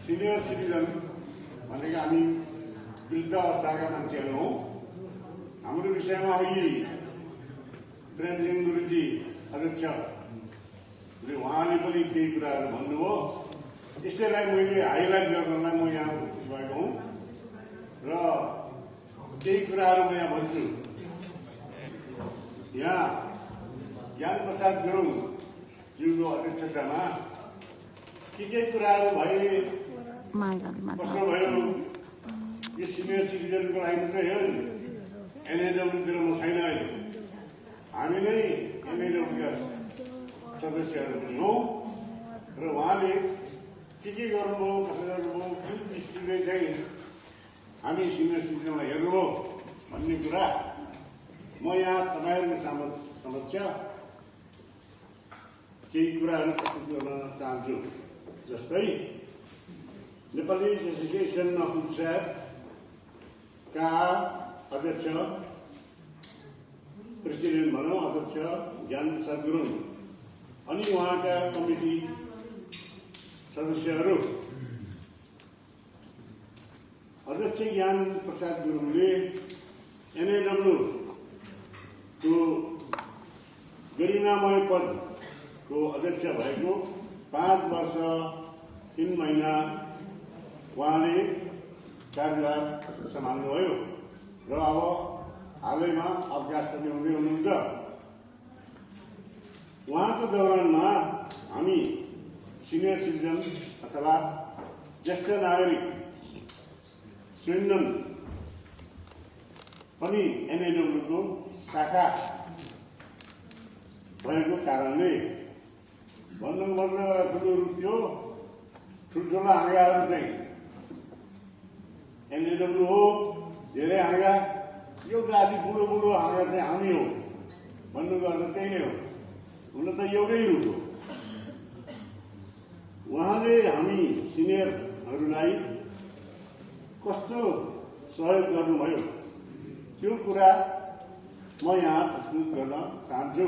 Senior citizen भनेको हामी वृद्ध अवस्थाका मान्छेहरू हौँ। हाम्रो विषयमा अघि प्रेमसिंह गुरुजी अध्यक्षले उहाँले पनि केही कुराहरू भन्नुभयो। यसैलाई मैले हाइलाइट गर्नलाई म यहाँ उपस्थित भएको हुँ र केही कुराहरू म यहाँ भन्छु। यहाँ ज्ञान प्रसाद गुरुङ ज्यूको अध्यक्षतामा के कुराहरू भए कसो भयो यो सिनियर सिटिजनको लागि मात्रै हो। एनएडब्ल्यूतिर म छैन अहिले, हामी नै एनएडब्ल्यूका सदस्यहरू पनि हौ र उहाँले के गर्नुभयो कसो गर्नुभयो कुन दृष्टिले चाहिँ हामी सिनियर सिटिजनलाई हेर्नुभयो भन्ने कुरा म यहाँ तपाईँहरूको समक्ष केही कुराहरू प्रस्तुत गर्न चाहन्छु। जस्तै नेपाली एसोसिएसन अफ का अध्यक्ष प्रेसिडेन्ट भनौँ अध्यक्ष ज्ञान प्रसाद गुरुङ अनि उहाँका कमिटी सदस्यहरू। अध्यक्ष ज्ञान प्रसाद गुरुङले एनएडब्ल्यूको गरिमामय पदको अध्यक्ष भएको 5 वर्ष 3 महिना उहाँले कार्यभार सम्हाल्नुभयो र अब हालैमा अवकाश पनि हुँदै हुनुहुन्छ। उहाँको दौरानमा हामी सिनियर सिटिजन अथवा ज्येष्ठ नागरिक स्विन्डन पनि एनएडब्ल्यूको शाखा भएको कारणले भन्नुपर्दा ठुलो रूप थियो। ठुल्ठुला हाँगाहरू चाहिँ एनएडब्ल्यू हो, धेरै हाँगा, एउटा आदि बुढो हाँगा चाहिँ हामी हो भन्नुको अर्थ त्यही नै हो। हुन त एउटै रूप हो। उहाँले हामी सिनियरहरूलाई कस्तो सहयोग गर्नुभयो त्यो कुरा म यहाँ प्रस्तुत गर्न चाहन्छु।